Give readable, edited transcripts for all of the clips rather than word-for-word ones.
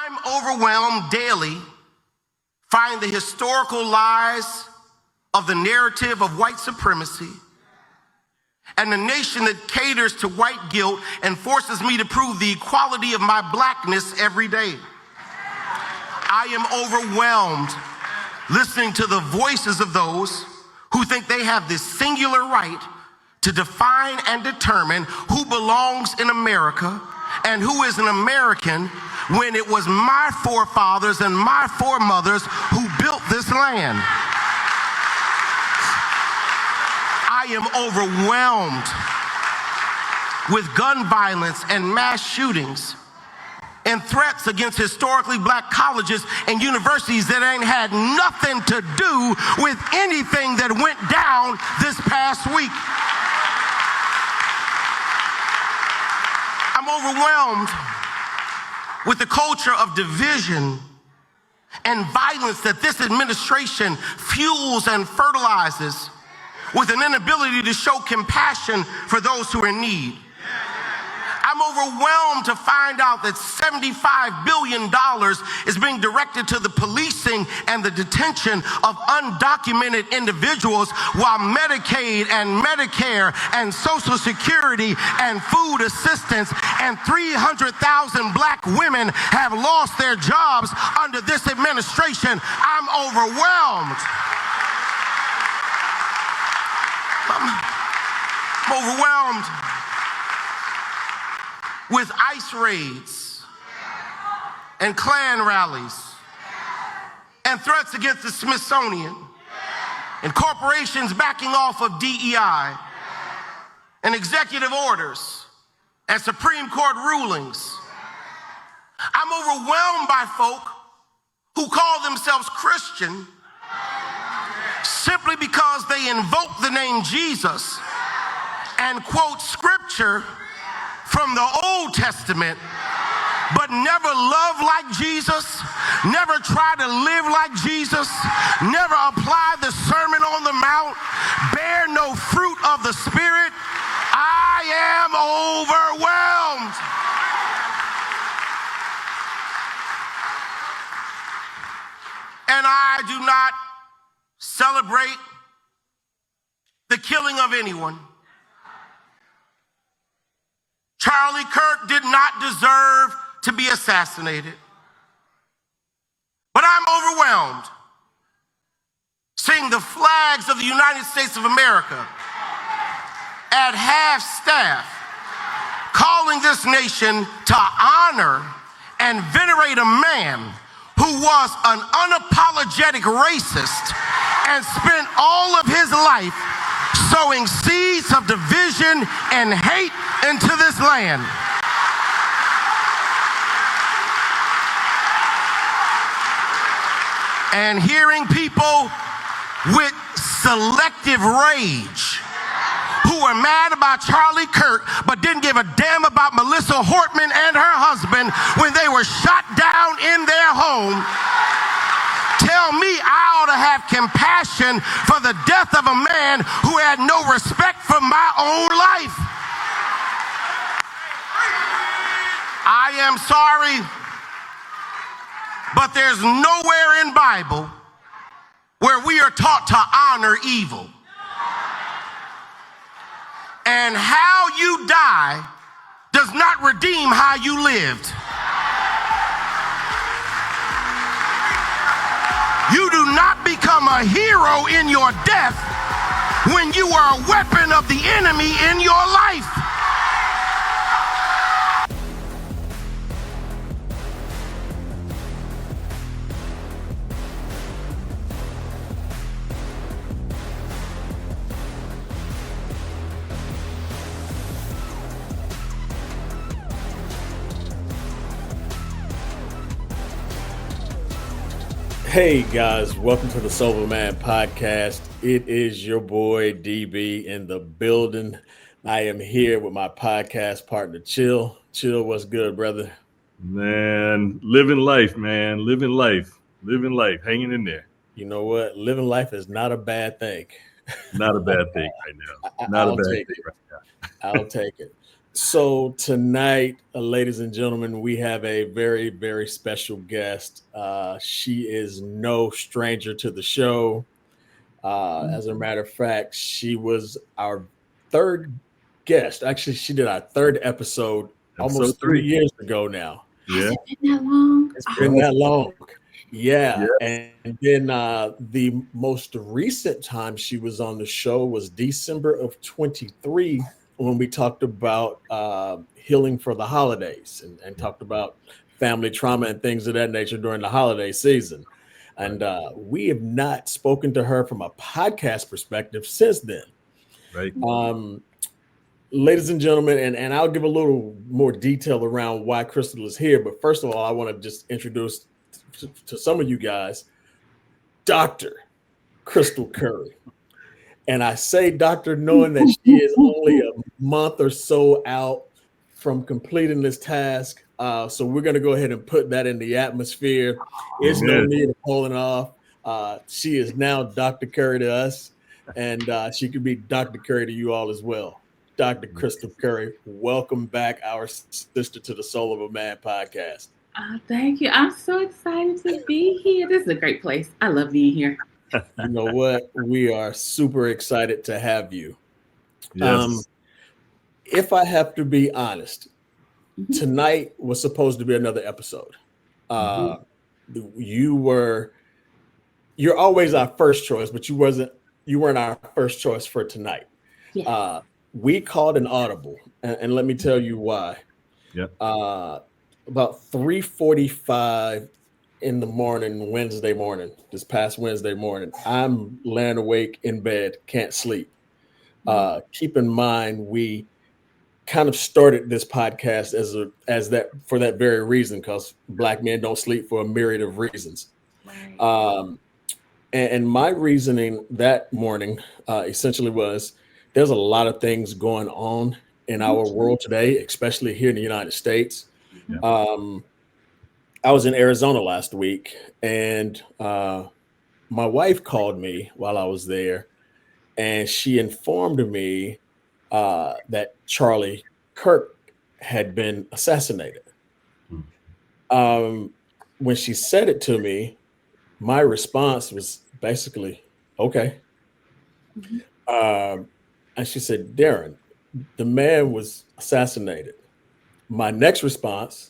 I'm overwhelmed daily, find the historical lies of the narrative of white supremacy and the nation that caters to white guilt and forces me to prove the equality of my blackness every day. I am overwhelmed listening to the voices of those who think they have this singular right to define and determine who belongs in America and who is an American when it was my forefathers and my foremothers who built this land. I am overwhelmed with gun violence and mass shootings and threats against historically black colleges and universities that ain't had nothing to do with anything that went down this past week. I'm overwhelmed with the culture of division and violence that this administration fuels and fertilizes with an inability to show compassion for those who are in need. I'm overwhelmed to find out that $75 billion is being directed to the policing and the detention of undocumented individuals while Medicaid and Medicare and Social Security and food assistance and 300,000 black women have lost their jobs under this administration. I'm overwhelmed. I'm overwhelmed with ICE raids and Klan rallies and threats against the Smithsonian and corporations backing off of DEI and executive orders and Supreme Court rulings. I'm overwhelmed by folk who call themselves Christian simply because they invoke the name Jesus and quote scripture from the Old Testament, but never love like Jesus, never try to live like Jesus, never apply the Sermon on the Mount, bear no fruit of the Spirit. I am overwhelmed. And I do not celebrate the killing of anyone. Charlie Kirk did not deserve to be assassinated. But I'm overwhelmed seeing the flags of the United States of America at half-staff, calling this nation to honor and venerate a man who was an unapologetic racist and spent all of his life sowing seeds of division and hate into this land. And hearing people with selective rage who were mad about Charlie Kirk but didn't give a damn about Melissa Hortman and her husband when they were shot down in their home, tell me I ought to have compassion for the death of a man who had no respect for my own life. I am sorry, but there's nowhere in Bible where we are taught to honor evil. And how you die does not redeem how you lived. You do not become a hero in your death when you are a weapon of the enemy in your life. Hey guys, welcome to the Sober Man Podcast. It is your boy DB in the building. I am here with my podcast partner, Chill. Chill, what's good, brother? Man, living life, man. Living life, hanging in there. You know what? Living life is not a bad thing. Not a bad thing right now. Not a bad thing right now. I'll take it. So tonight, ladies and gentlemen, we have a very, very special guest. She is no stranger to the show. As a matter of fact, she was our third guest. Actually, she did our third episode Episode almost 3 3. years ago now. Has Yeah. it been that long? It's been that long. Yeah. Yes. And then the most recent time she was on the show was December of 23 when we talked about healing for the holidays and talked about family trauma and things of that nature during the holiday season. And we have not spoken to her from a podcast perspective since then. Right. Ladies and gentlemen, and I'll give a little more detail around why Crystal is here. But first of all, I want to just introduce to some of you guys, Dr. Crystal Currie. And I say doctor knowing that she is only a month or so out from completing this task. So we're going to go ahead and put that in the atmosphere. There's no Amen. need of pulling off. She is now Dr. Currie to us, and she could be Dr. Currie to you all as well. Dr. Crystal Currie, welcome back, our sister to the Soul of a Man podcast. Thank you. I'm so excited to be here. This is a great place. I love being here. You know what? We are super excited to have you. Yes. If I have to be honest, tonight was supposed to be another episode. You're always our first choice, but you weren't our first choice for tonight. Yes. We called an audible, and let me tell you why. Yep. About 3:45 in the morning, this past Wednesday morning, I'm laying awake in bed, can't sleep. Keep in mind, we kind of started this podcast as that for that very reason, because Black men don't sleep for a myriad of reasons. Right. And my reasoning that morning essentially was there's a lot of things going on in our world today, especially here in the United States. Yeah. I was in Arizona last week, and my wife called me while I was there, and she informed me that Charlie Kirk had been assassinated. When she said it to me, my response was basically, okay. And she said, Darren, the man was assassinated. My next response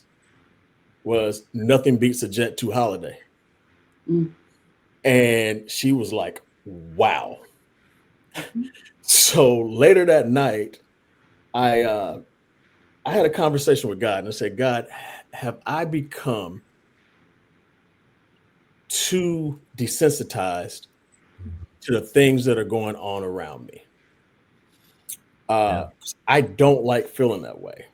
was, nothing beats a Jet 2 holiday. And she was like, wow. So later that night, I had a conversation with God, and I said, God, have I become too desensitized to the things that are going on around me? I don't like feeling that way.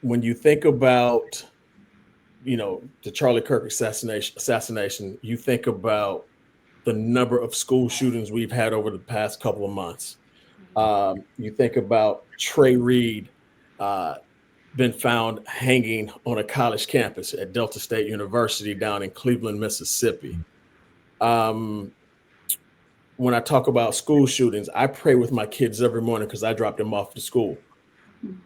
When you think about, the Charlie Kirk assassination, you think about the number of school shootings we've had over the past couple of months. You think about Trey Reed been found hanging on a college campus at Delta State University down in Cleveland, Mississippi. When I talk about school shootings, I pray with my kids every morning because I drop them off to school.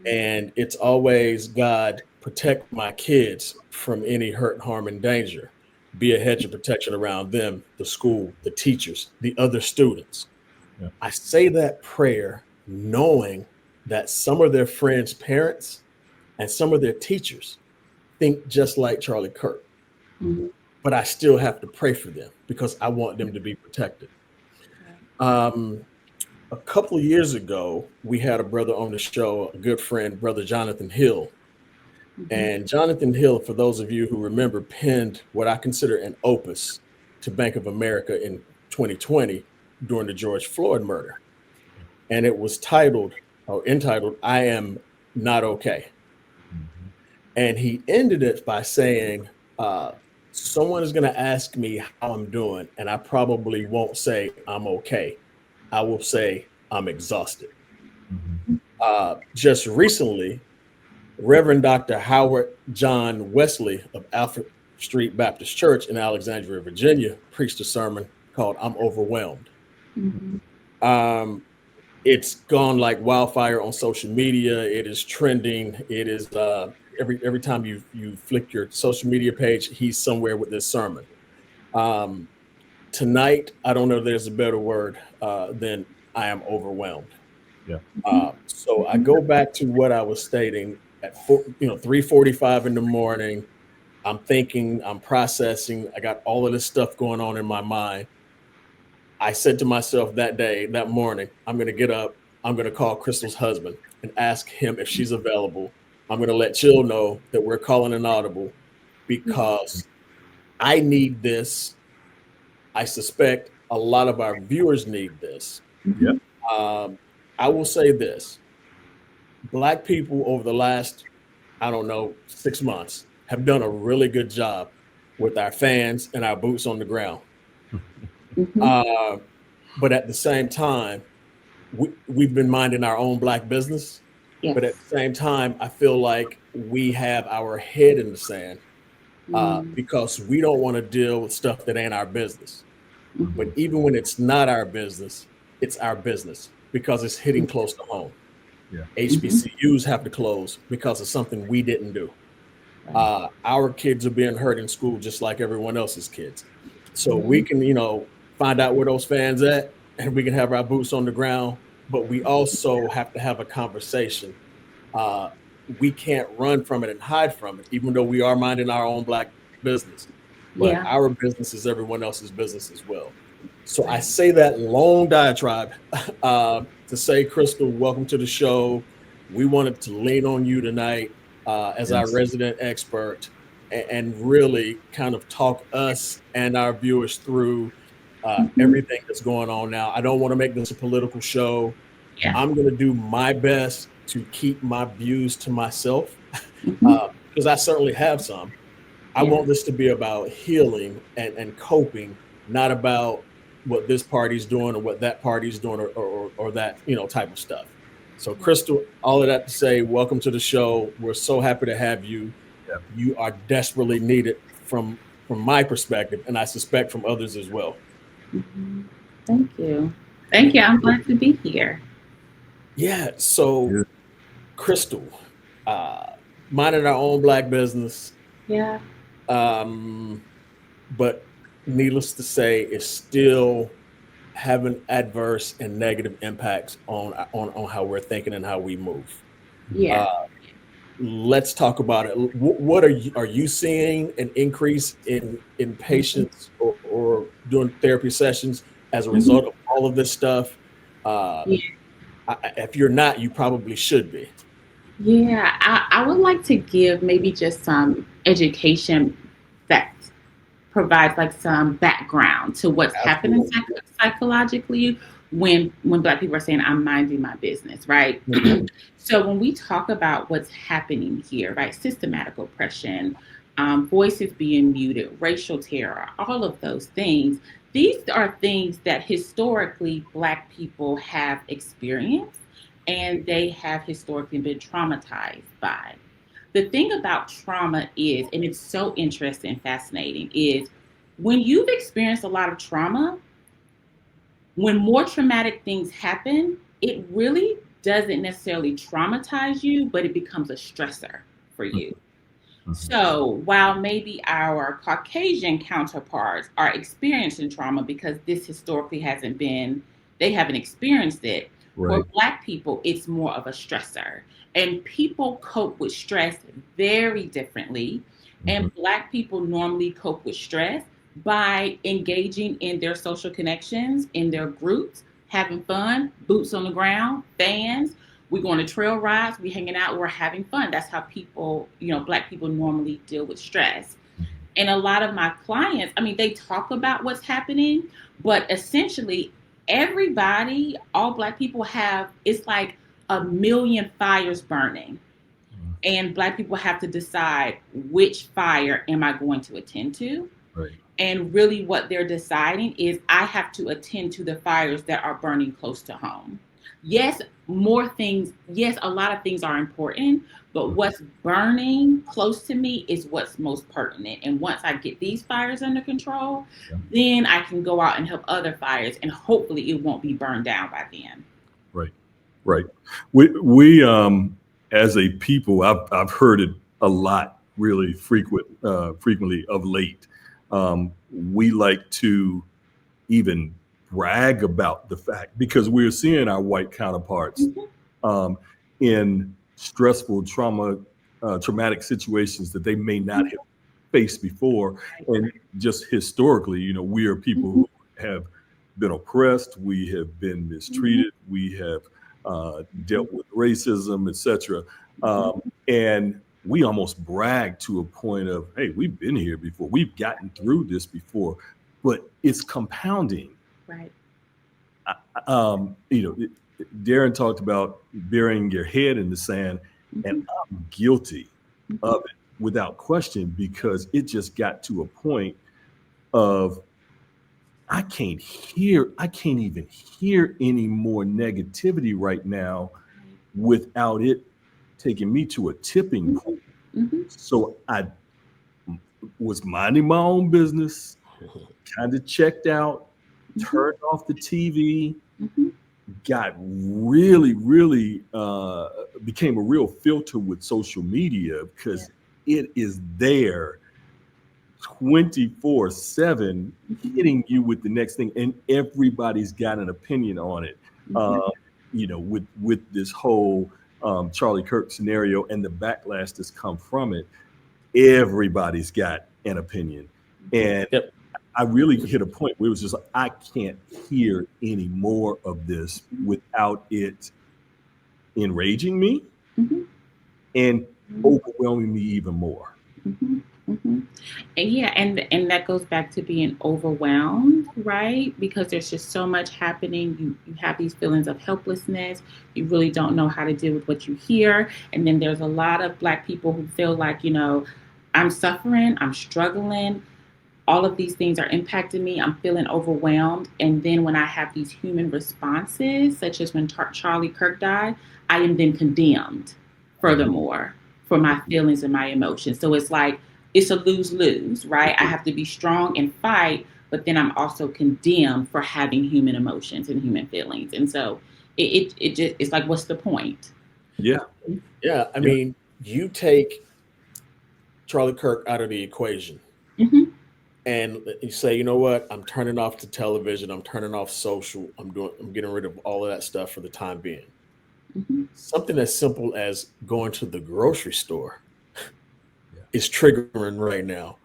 And it's always, God, protect my kids from any hurt, harm, and danger. Be a hedge of protection around them, the school, the teachers, the other students. Yeah. I say that prayer knowing that some of their friends' parents and some of their teachers think just like Charlie Kirk. But I still have to pray for them because I want them to be protected. A couple of years ago, we had a brother on the show, a good friend, Brother Jonathan Hill. And Jonathan Hill, for those of you who remember, penned what I consider an opus to Bank of America in 2020 during the George Floyd murder. And it was entitled, I Am Not Okay. And he ended it by saying, someone is going to ask me how I'm doing, and I probably won't say I'm okay. I will say I'm exhausted. Just recently, Reverend Dr. Howard John Wesley of Alfred Street Baptist Church in Alexandria, Virginia, preached a sermon called I'm Overwhelmed. it's gone like wildfire on social media. It is trending. It is every time you flick your social media page, he's somewhere with this sermon. Um, Tonight, I don't know if there's a better word than I am overwhelmed. Yeah. So I go back to what I was stating at 3:45 in the morning. I'm thinking, I'm processing. I got all of this stuff going on in my mind. I said to myself that morning, I'm going to get up. I'm going to call Crystal's husband and ask him if she's available. I'm going to let Chill know that we're calling an audible because I need this. I suspect a lot of our viewers need this. Yeah. I will say this. Black people over the last, I don't know, 6 months have done a really good job with our fans and our boots on the ground. But at the same time, we've been minding our own Black business. Yes. But at the same time, I feel like we have our head in the sand because we don't want to deal with stuff that ain't our business. But even when it's not our business, it's our business because it's hitting close to home. Yeah. HBCUs have to close because of something we didn't do. Our kids are being hurt in school just like everyone else's kids. So we can, find out where those fans at and we can have our boots on the ground, but we also have to have a conversation. We can't run from it and hide from it, even though we are minding our own Black business. But our business is everyone else's business as well. So I say that long diatribe to say, Crystal, welcome to the show. We wanted to lean on you tonight as our resident expert and really kind of talk us and our viewers through everything that's going on now. I don't want to make this a political show. Yeah. I'm going to do my best to keep my views to myself because I certainly have some. I want this to be about healing and coping, not about what this party's doing or what that party's doing or that, type of stuff. So Crystal, all of that to say, welcome to the show. We're so happy to have you. Yeah. You are desperately needed from my perspective, and I suspect from others as well. Thank you. Thank you. I'm glad to be here. Yeah. So Crystal, minding our own Black business. Yeah. But needless to say, it's still having adverse and negative impacts on how we're thinking and how we move. Yeah. Let's talk about it. What are you seeing an increase in patients or doing therapy sessions as a result of all of this stuff? If you're not, you probably should be. Yeah, I would like to give maybe just some education that provides like some background to what's happening psychologically when Black people are saying, I'm minding my business, right? So when we talk about what's happening here, right, systematic oppression, voices being muted, racial terror, all of those things, these are things that historically Black people have experienced and they have historically been traumatized by. The thing about trauma is, and it's so interesting and fascinating, is when you've experienced a lot of trauma, when more traumatic things happen, it really doesn't necessarily traumatize you, but it becomes a stressor for you. So while maybe our Caucasian counterparts are experiencing trauma because this historically hasn't been, they haven't experienced it, for Black people, it's more of a stressor. And people cope with stress very differently. And Black people normally cope with stress by engaging in their social connections, in their groups, having fun, boots on the ground, fans. We're going to trail rides, we're hanging out, we're having fun. That's how people, Black people normally deal with stress. And a lot of my clients, they talk about what's happening, but essentially everybody, all Black people have, it's like a million fires burning. And Black people have to decide which fire am I going to attend to? Right. And really what they're deciding is I have to attend to the fires that are burning close to home. Yes, a lot of things are important, but what's burning close to me is what's most pertinent. And once I get these fires under control, then I can go out and help other fires and hopefully it won't be burned down by then. Right. Right. We as a people, I've heard it a lot, really frequently of late. We like to even brag about the fact because we're seeing our white counterparts in stressful, traumatic situations that they may not have faced before, and just historically, we are people who have been oppressed, we have been mistreated, we have dealt with racism, etc. And we almost brag to a point of, hey, we've been here before, we've gotten through this before, but it's compounding. Right. Darren talked about burying your head in the sand, and I'm guilty of it without question, because it just got to a point of I can't even hear any more negativity right now without it taking me to a tipping point. So I was minding my own business, kind of checked out, turned off the TV, got really, really became a real filter with social media, because it is there 24/7 hitting you with the next thing, and everybody's got an opinion on it. With this whole Charlie Kirk scenario and the backlash that's come from it, everybody's got an opinion. And I really hit a point where it was just like, I can't hear any more of this without it enraging me and overwhelming me even more. And that goes back to being overwhelmed, right? Because there's just so much happening. You have these feelings of helplessness. You really don't know how to deal with what you hear. And then there's a lot of Black people who feel like, I'm suffering, I'm struggling. All of these things are impacting me. I'm feeling overwhelmed. And then when I have these human responses, such as when Charlie Kirk died, I am then condemned furthermore for my feelings and my emotions. So it's like, it's a lose-lose, right? I have to be strong and fight, but then I'm also condemned for having human emotions and human feelings. And so it's like, what's the point? Yeah. I mean, you take Charlie Kirk out of the equation. And you say, you know what? I'm turning off the television. I'm turning off social. I'm getting rid of all of that stuff for the time being. Something as simple as going to the grocery store is triggering right now.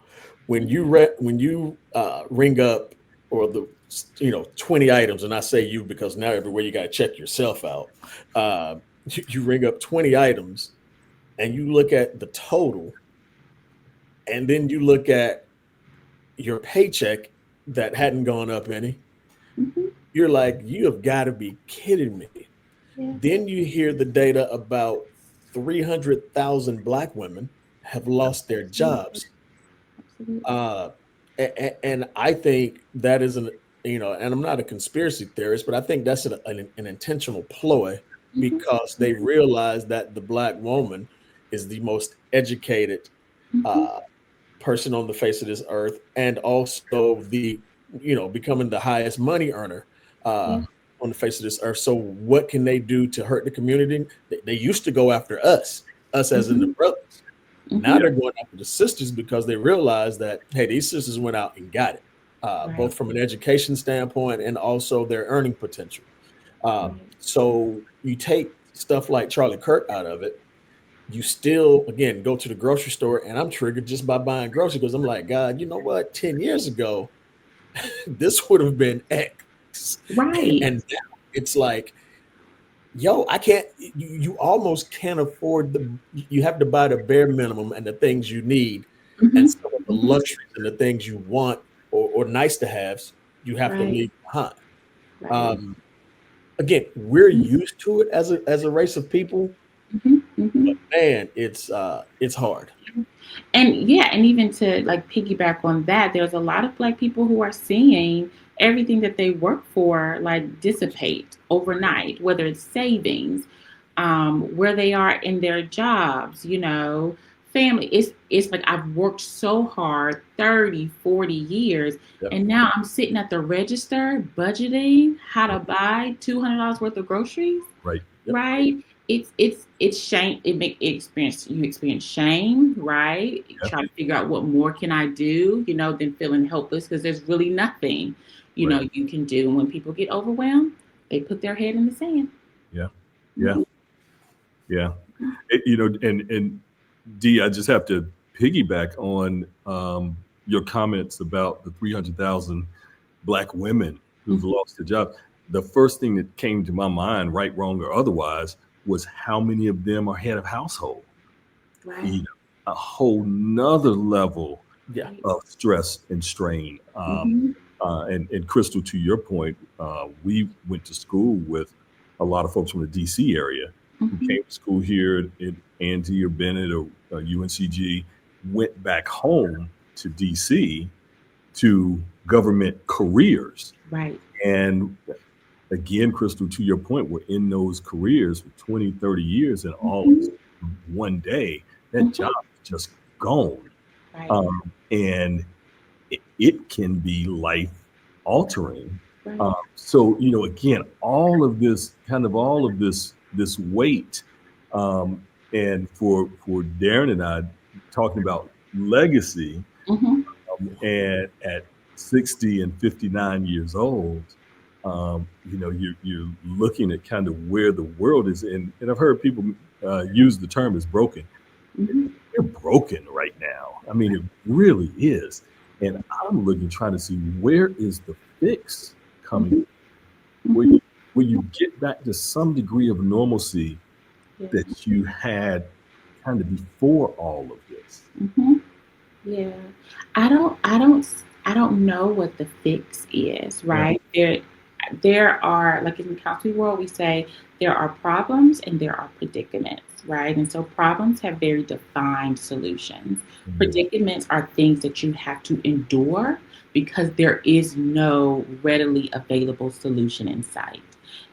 When you ring up or the 20 items, and I say you because now everywhere you got to check yourself out. You ring up 20 items, and you look at the total, and then you look at your paycheck that hadn't gone up any. You're like, you have got to be kidding me. Then you hear the data about 300,000 Black women have lost their jobs. And I think that is and I'm not a conspiracy theorist, but I think that's an intentional ploy, because they realize that the Black woman is the most educated person on the face of this earth, and also becoming the highest money earner on the face of this earth. So what can they do to hurt the community? They used to go after us as in the brothers. Now they're going after the sisters, because they realize that, hey, these sisters went out and got it, both from an education standpoint and also their earning potential. So you take stuff like Charlie Kirk out of it, you still, again, go to the grocery store, and I'm triggered just by buying groceries, because I'm like, God, you know what? 10 years ago, this would have been X. Right. And now it's like, yo, I can't, you almost can't afford you have to buy the bare minimum and the things you need, and some of the luxuries and the things you want or nice to haves, you have to leave behind. Again, we're used to it as a race of people. But man, it's hard. And even to like piggyback on that, there's a lot of Black people who are seeing everything that they work for like dissipate overnight, whether it's savings, where they are in their jobs, family. It's like, I've worked so hard 30, 40 years, and now I'm sitting at the register budgeting how to buy $200 worth of groceries. Right. right? It's shame. You experience shame, right? Yeah. Trying to figure out what more can I do, than feeling helpless because there's really nothing, Right. you can do. And when people get overwhelmed, they put their head in the sand. Yeah. Yeah. Mhm. Yeah. And D, I just have to piggyback on your comments about the 300,000 Black women who've Mhm. lost their jobs. The first thing that came to my mind, right, wrong, or otherwise, was how many of them are head of household. Right. You know, a whole nother level Yeah. Right. of stress and strain. Mhm. And Crystal, to your point, we went to school with a lot of folks from the DC area who Mhm. came to school here at Andy or Bennett or UNCG, went back home to DC to government careers. Right. And again, Crystal, to your point, we're in those careers for 20, 30 years, and all of a Mhm. sudden, one day, that Mhm. job is just gone. Right. And it can be life altering. Right. So, again, all of this weight, um, and for Darren and I talking about legacy, Mhm. and at 60 and 59 years old, you're looking at kind of where the world is in. And I've heard people use the term as broken. Mhm. We're broken right now. I mean, it really is. And I'm looking, trying to see where is the fix coming, Mhm. where Mhm. you, where you get back to some degree of normalcy Yeah. that you had kind of before all of this. Mhm. Yeah. I don't know what the fix is, Yeah. right? There are, like in the counseling world, we say there are problems and there are predicaments, right? And so problems have very defined solutions. Mhm. Predicaments are things that you have to endure because there is no readily available solution in sight.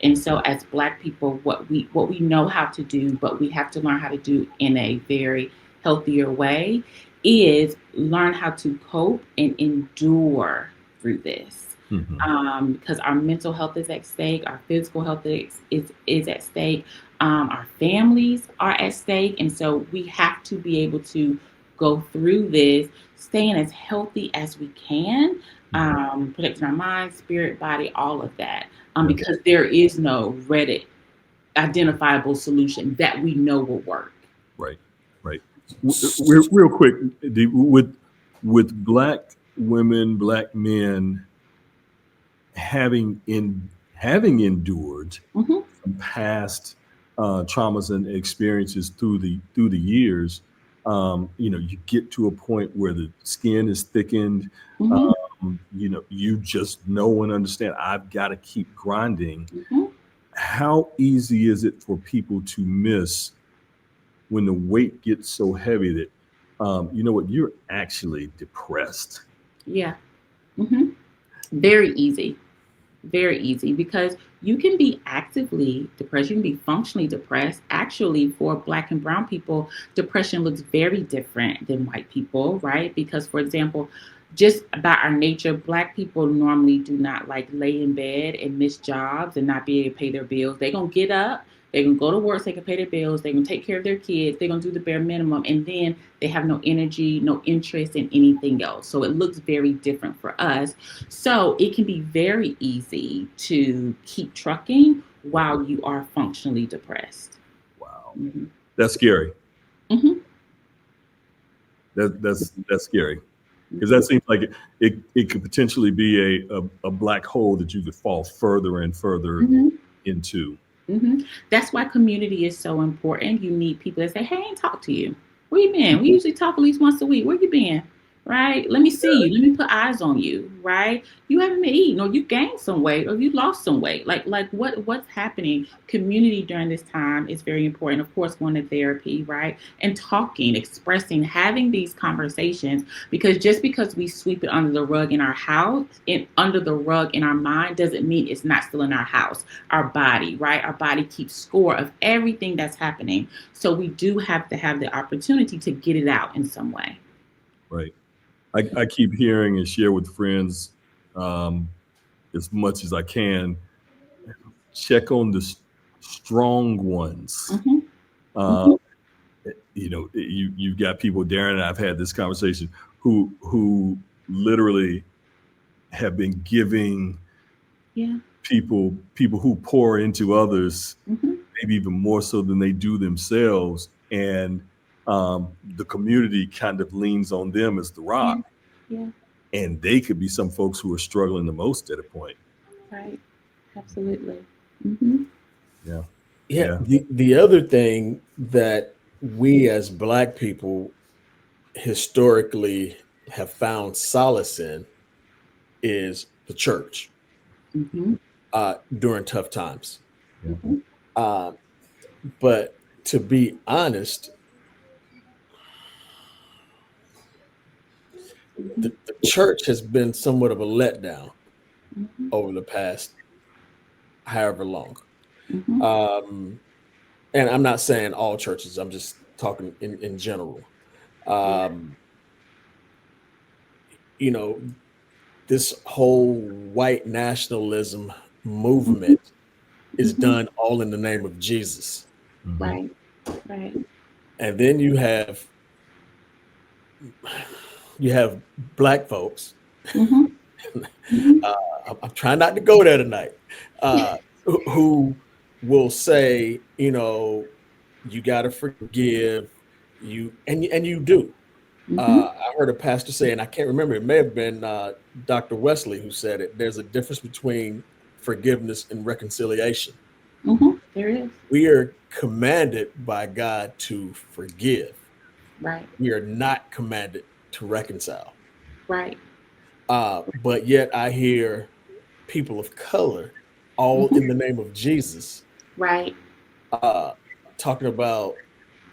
And so as Black people, what we know how to do, but we have to learn how to do in a very healthier way is learn how to cope and endure through this. Mhm. Because our mental health is at stake, our physical health is at stake, our families are at stake. And so we have to be able to go through this, staying as healthy as we can, Mhm. protecting our mind, spirit, body, all of that. Yeah. Because there is no Reddit identifiable solution that we know will work. Right. Right. Real quick, with Black women, Black men having endured Hmm. some past traumas and experiences through the years, you get to a point where the skin is thickened. Hmm. You just know and understand. I've got to keep grinding. Hmm. How easy is it for people to miss when the weight gets so heavy that you know what, you're actually depressed? Yeah. Hmm. Very easy. Very easy because you can be actively depressed, you can be functionally depressed. Actually, for Black and Brown people, depression looks very different than white people, right? Because, for example, just by our nature, Black people normally do not like lay in bed and miss jobs and not be able to pay their bills. They're going to get up, they're going to go to work so they can pay their bills, they're going to take care of their kids, they're going to do the bare minimum, and then they have no energy, no interest in anything else. So it looks very different for us. So it can be very easy to keep trucking while you are functionally depressed. Wow, Hmm. that's scary. Hmm. That's scary, because that seems like it could potentially be a black hole that you could fall further and further Hmm. into. Hmm. That's why community is so important. You need people that say, "Hey, I ain't talk to you. Where you been? We usually talk at least once a week. Where you been? Right? Let me see you. Let me put eyes on you. Right? You haven't been eating, or you gained some weight, or you lost some weight. Like what's happening? Community during this time is very important. Of course, going to therapy, right? And talking, expressing, having these conversations. Because just because we sweep it under the rug in our house, under the rug in our mind, doesn't mean it's not still in our house. Our body, right? Our body keeps score of everything that's happening. So we do have to have the opportunity to get it out in some way. Right. I keep hearing and share with friends, um, as much as I can. Check on strong ones. Mm-hmm. Uh, you've got people, Darren and I've had this conversation, who literally have been giving people who pour into others, maybe even more so than they do themselves. And the community kind of leans on them as the rock. Yeah. And they could be some folks who are struggling the most at a point. Right. Absolutely. Mm-hmm. Yeah. The other thing that we as Black people historically have found solace in is the church during tough times. But to be honest, the church has been somewhat of a letdown over the past however long. And I'm not saying all churches, I'm just talking in general. This whole white nationalism movement is done all in the name of Jesus. Right. And then you have Black folks. I'm trying not to go there tonight. Who will say, you got to forgive you, and you do. I heard a pastor say, and I can't remember, it may have been Dr. Wesley who said it. There's a difference between forgiveness and reconciliation. There is. We are commanded by God to forgive. Right. We are not commanded to reconcile. Right. But yet I hear people of color, all in the name of Jesus, right, talking about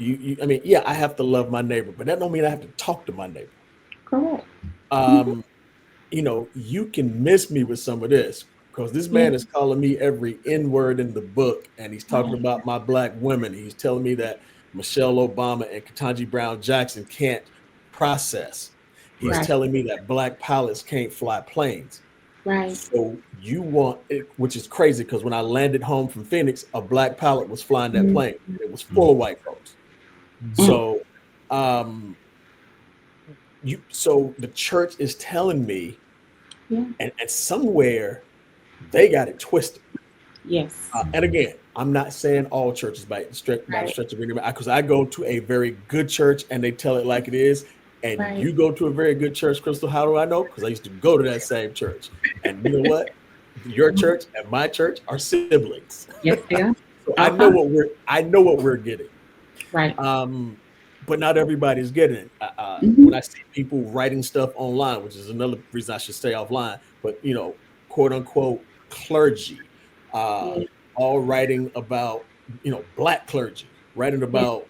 I have to love my neighbor, but that don't mean I have to talk to my neighbor. Correct. You can miss me with some of this, because this man is calling me every N word in the book, and he's talking about my Black women. He's telling me that Michelle Obama and Ketanji Brown Jackson can't process. He's telling me that Black pilots can't fly planes. Right. So you want it, which is crazy, because when I landed home from Phoenix, a Black pilot was flying that plane. It was full of white folks. So, so the church is telling me, and somewhere they got it twisted. Yes. And again, I'm not saying all churches by the stretch of it, because I go to a very good church and they tell it like it is. And you go to a very good church, Crystal. How do I know? Because I used to go to that same church. And you know what? Your church and my church are siblings. Yes, they are. So I know what we're getting. Right. But not everybody's getting it. When I see people writing stuff online, which is another reason I should stay offline, but quote unquote clergy, all writing about Black clergy, writing about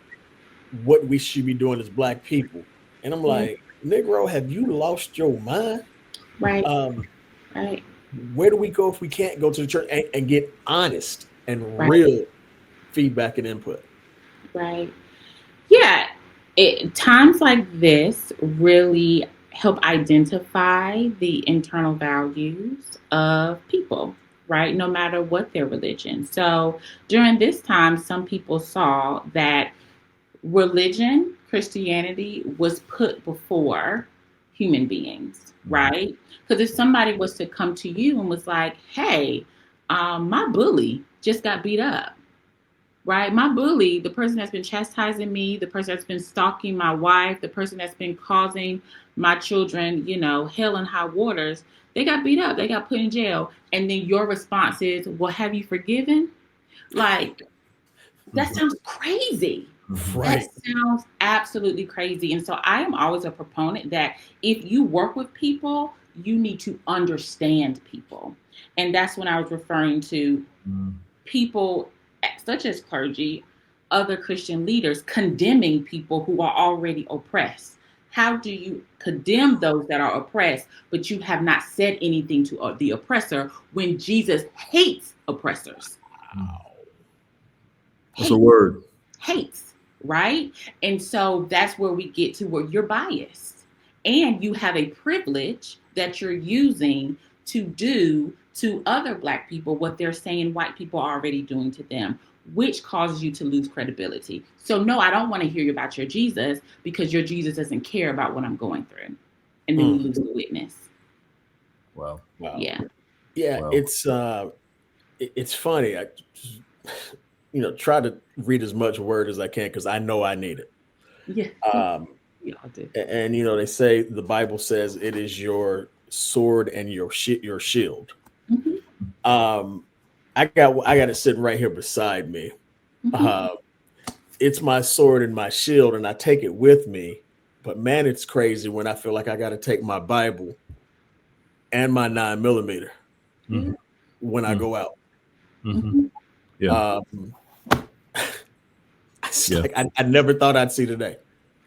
what we should be doing as Black people. And I'm like, Negro, have you lost your mind? Right. Right. Where do we go if we can't go to the church and get honest and real feedback and input? Right. Yeah. Times like this really help identify the internal values of people, right? No matter what their religion. So during this time, some people saw that religion, Christianity, was put before human beings, right? Because if somebody was to come to you and was like, hey, my bully just got beat up, right? My bully, the person that's been chastising me, the person that's been stalking my wife, the person that's been causing my children, hell and high waters, they got beat up, they got put in jail. And then your response is, well, have you forgiven? Like, that sounds crazy. Right. That sounds absolutely crazy. And so I am always a proponent that if you work with people, you need to understand people. And that's when I was referring to people such as clergy, other Christian leaders condemning people who are already oppressed. How do you condemn those that are oppressed, but you have not said anything to the oppressor when Jesus hates oppressors? That's a word. Hates, right? And so that's where we get to where you're biased and you have a privilege that you're using to do to other Black people what they're saying white people are already doing to them, which causes you to lose credibility. So no, I don't want to hear about your Jesus because your Jesus doesn't care about what I'm going through. And then we lose the witness. Wow. Wow. Yeah. Yeah, Wow. it's funny. I try to read as much word as I can because I know I need it. Yeah. Um, We all do. and they say the Bible says it is your sword and your shield. Mhm. I got it sitting right here beside me. Mhm. Uh, it's my sword and my shield, and I take it with me. But man, it's crazy when I feel like I got to take my Bible and my 9mm Mhm. when I go out. Mhm. Mhm. Yeah. It's Yeah. like I never thought I'd see today.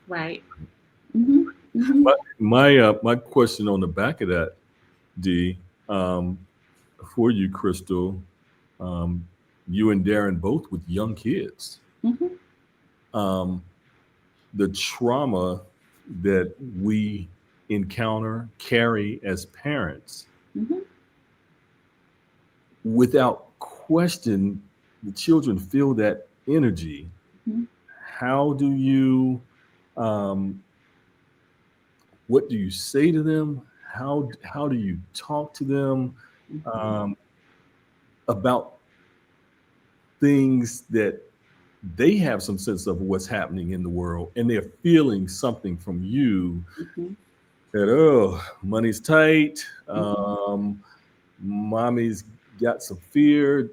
Right. Mhm. Mhm. My question on the back of that, D, for you, Crystal, you and Darren both with young kids. Mhm. Um, the trauma that we encounter, carry as parents, Mhm. without question, the children feel that energy. Mhm. How do you, um, what do you say to them? How do you talk to them Mhm. um, about things that they have some sense of what's happening in the world, and they're feeling something from you Mhm. that, oh, money's tight, Mhm. mommy's got some fear,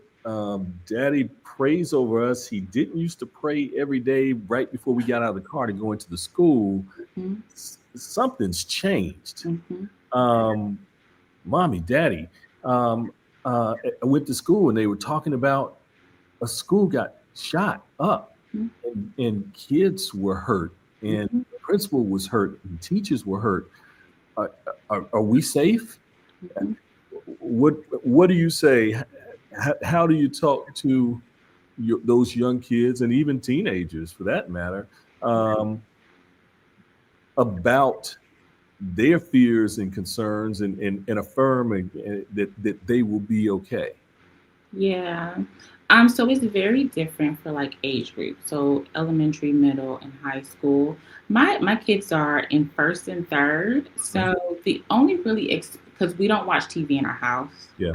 daddy prays over us. He didn't used to pray every day right before we got out of the car to go into the school. Mhm. Something's changed. Mhm. um, Mommy, daddy, um, I went to school and they were talking about a school got shot up, and kids were hurt, and Mhm. the principal was hurt, and teachers were hurt. Are we safe? Mhm. What do you say? How do you talk to those young kids and even teenagers, for that matter, um, about their fears and concerns, and affirming that they will be okay? Yeah. So it's very different for like age groups. So elementary, middle, and high school. My kids are in first and third. Mhm. So the only really because we don't watch TV in our house. Yeah.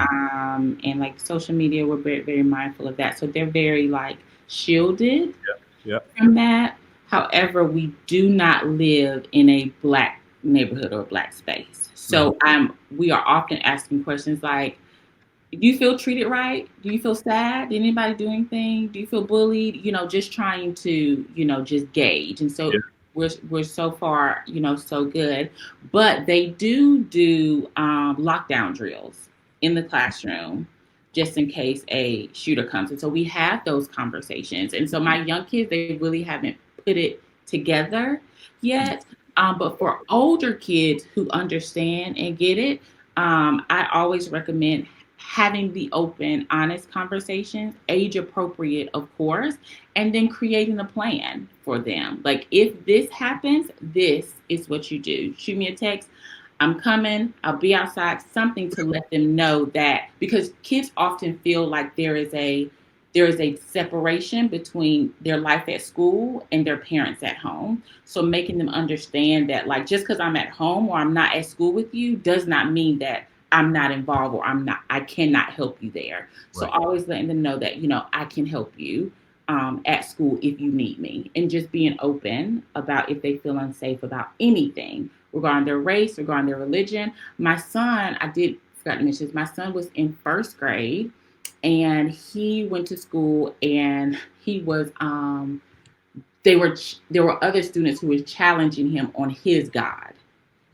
And like social media, we're very, very mindful of that. So they're very like shielded Yeah. from that. However, we do not live in a Black neighborhood or Black space. Mhm. So we are often asking questions like, do you feel treated right? Do you feel sad? Did anybody do anything? Do you feel bullied? Just trying to, just gauge. And so Yeah. we're so far, so good. But they do lockdown drills in the classroom just in case a shooter comes. And so we have those conversations. And so my young kids, they really haven't put it together yet. But for older kids who understand and get it, I always recommend having the open, honest conversations, age appropriate, of course, and then creating a plan for them. Like, if this happens, this is what you do. Shoot me a text. I'm coming. I'll be outside. Something to let them know that, because kids often feel like there is a separation between their life at school and their parents at home. So making them understand that, like, just because I'm at home or I'm not at school with you does not mean that I'm not involved or I cannot help you there. So Right. always letting them know that, I can help you at school if you need me, and just being open about if they feel unsafe about anything regarding their race, regarding their religion. My son, I did forgot to mention this, my son was in first grade and he went to school and he was, there were other students who were challenging him on his God,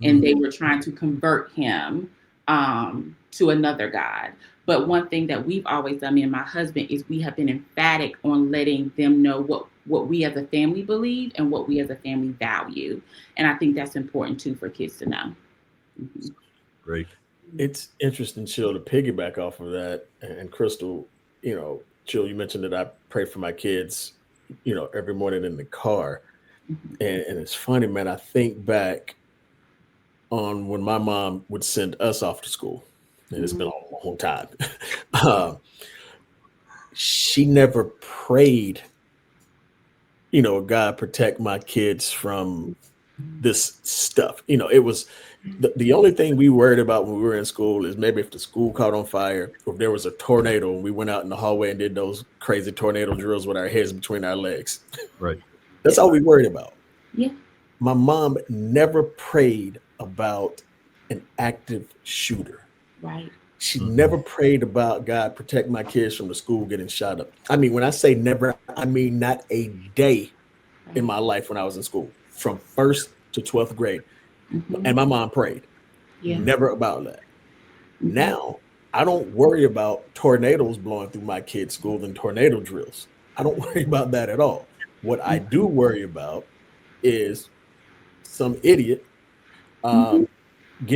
and they were trying to convert him to another God. But one thing that we've always done, me and my husband, is we have been emphatic on letting them know what we as a family believe and what we as a family value. And I think that's important too for kids to know. Mhm. Great. It's interesting, Chill, to piggyback off of that. And Crystal, Chill, you mentioned that I pray for my kids, every morning in the car. Mhm. And it's funny, man. I think back on when my mom would send us off to school. and it's been a long time. uh, she never prayed, God protect my kids from this stuff. It was the only thing we worried about when we were in school is maybe if the school caught on fire or if there was a tornado and we went out in the hallway and did those crazy tornado drills with our heads between our legs. Right. That's all we worried about. Yeah. My mom never prayed about an active shooter. Right. She never prayed about God protect my kids from the school getting shot up. I mean, when I say never, I mean not a day in my life when I was in school, from 1st to 12th grade. And my mom prayed. Yeah. Never about that. Now, I don't worry about tornadoes blowing through my kids' school and tornado drills. I don't worry about that at all. What I do worry about is some idiot getting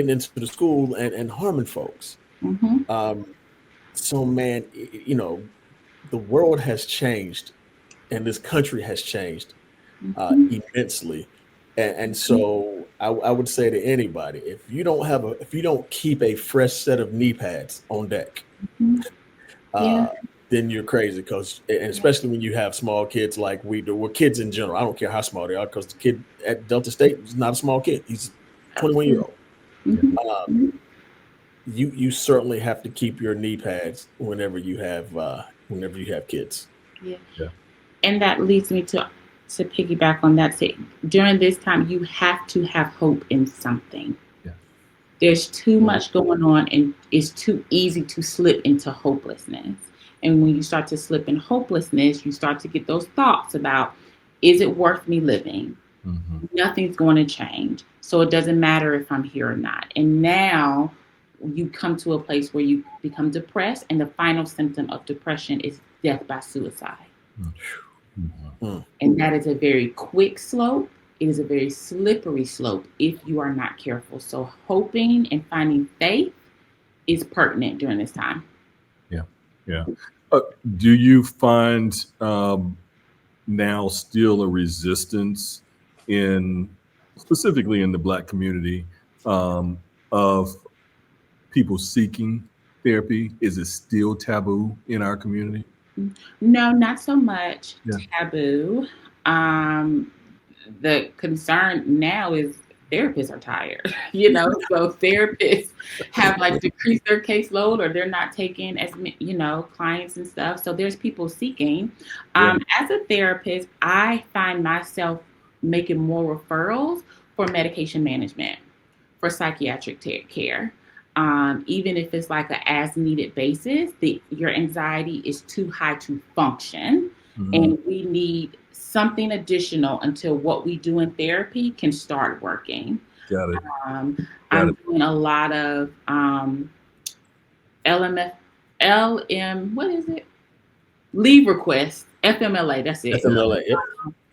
into the school and harming folks. So, man, the world has changed and this country has changed immensely. And so I would say to anybody, if you don't keep a fresh set of knee pads on deck, then you're crazy. And especially when you have small kids like we do, well, kids in general, I don't care how small they are, because the kid at Delta State is not a small kid. He's a 21-year-old. You certainly have to keep your knee pads whenever you have kids. Yeah. And that leads me to piggyback on that. Say, during this time, you have to have hope in something. Yeah. There's too much going on, and it's too easy to slip into hopelessness. And when you start to slip in hopelessness, you start to get those thoughts about, is it worth me living? Nothing's going to change. So it doesn't matter if I'm here or not. And now you come to a place where you become depressed, and the final symptom of depression is death by suicide. And that is a very quick slope. It is a very slippery slope if you are not careful. So hoping and finding faith is pertinent during this time. Yeah. Do you find now still a resistance specifically in the Black community of people seeking therapy? Is it still taboo in our community? No, not so much taboo. The concern now is therapists are tired, so therapists have decreased their caseload, or they're not taking as clients and stuff. So there's people seeking. As a therapist, I find myself making more referrals for medication management, for psychiatric care. Even if it's an as needed basis, your anxiety is too high to function, and we need something additional until what we do in therapy can start working. Got it. I'm doing a lot of what is it? Leave requests, FMLA, that's it. FMLA,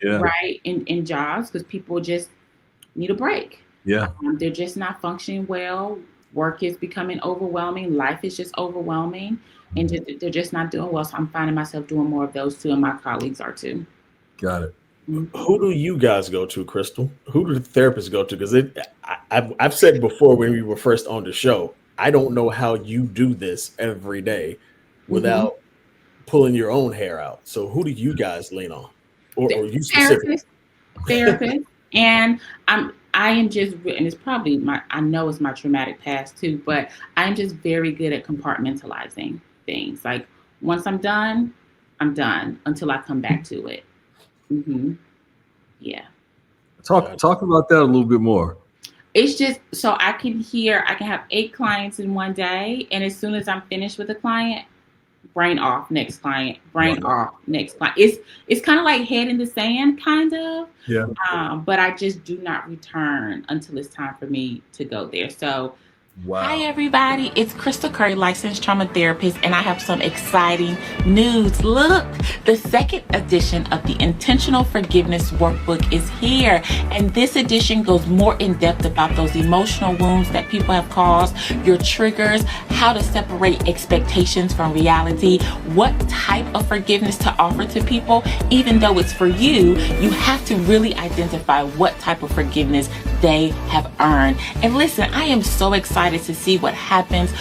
yeah. Right, in jobs, because people just need a break. Yeah. They're just not functioning well. Work is becoming overwhelming. Life is just overwhelming, and they're just not doing well. So I'm finding myself doing more of those too, and my colleagues are too. Got it. Who do you guys go to, Crystal? Who do the therapists go to? Because I've said before when we were first on the show, I don't know how you do this every day without pulling your own hair out. So who do you guys lean on, or you specifically? Therapist, and I am just, and it's probably I know it's my traumatic past too, but I'm just very good at compartmentalizing things. Like once I'm done until I come back to it. Yeah. Talk about that a little bit more. It's just so I can have 8 clients in one day, and as soon as I'm finished with a client, brain off, next client, brain off, next client. It's kind of like head in the sand, kind of. Yeah. But I just do not return until it's time for me to go there. So, Hi everybody, it's Crystal Currie, licensed trauma therapist, and I have some exciting news. Look, the second edition of the Intentional Forgiveness Workbook is here, and this edition goes more in depth about those emotional wounds that people have caused, your triggers, how to separate expectations from reality, what type of forgiveness to offer to people. Even though it's for you, you have to really identify what type of forgiveness they have earned. And listen, I am so excited to see what happens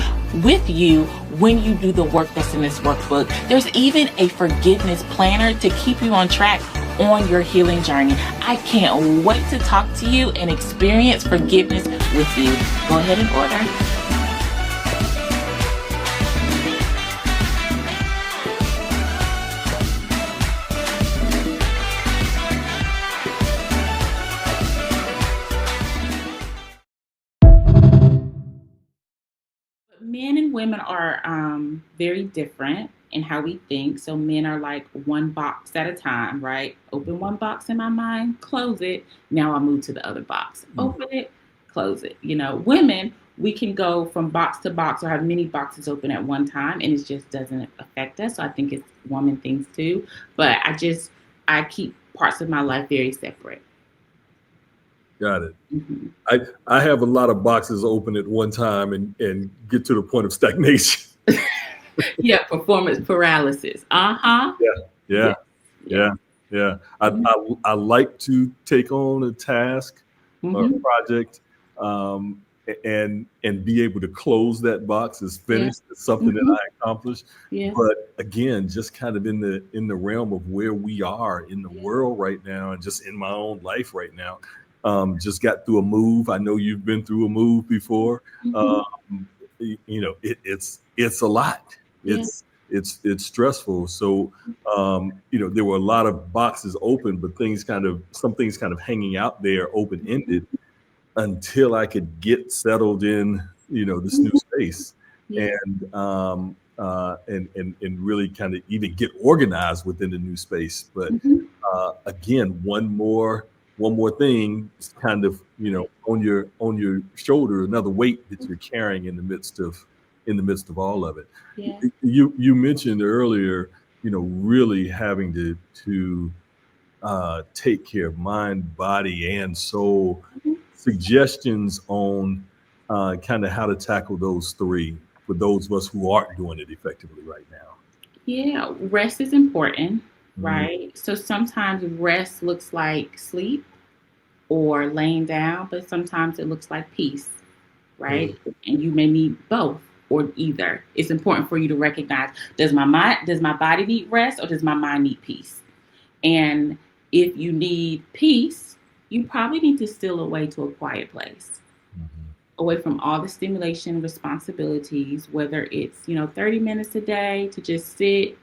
with you when you do the work that's in this workbook. There's even a forgiveness planner to keep you on track on your healing journey. I can't wait to talk to you and experience forgiveness with you. Go ahead and order. Men and women are very different in how we think. So men are like one box at a time, right? Open one box in my mind, close it. Now I move to the other box. Open it, close it. Women, we can go from box to box or have many boxes open at one time, and it just doesn't affect us. So I think it's woman things too. But I keep parts of my life very separate. Got it. Mm-hmm. I have a lot of boxes open at one time and get to the point of stagnation. Yeah, performance paralysis. Uh-huh. Yeah. I like to take on a task or a project and be able to close that box as finished. It's something that I accomplished. Yeah. But again, just kind of in the realm of where we are in the world right now, and just in my own life right now. Just got through a move. I know you've been through a move before. It's a lot. It's stressful. So, there were a lot of boxes open, but some things kind of hanging out there open-ended until I could get settled in, this new space and really kind of even get organized within the new space. But again, one more thing is kind of, on your shoulder, another weight that you're carrying in the midst of all of it. Yeah. You mentioned earlier, really having to take care of mind, body, and soul. Suggestions on kind of how to tackle those three for those of us who aren't doing it effectively right now. Yeah, rest is important, right? So sometimes rest looks like sleep or laying down, but sometimes it looks like peace, right? And you may need both or either. It's important for you to recognize, does my body need rest, or does my mind need peace? And if you need peace, you probably need to steal away to a quiet place, away from all the stimulation responsibilities, whether it's 30 minutes a day to just sit,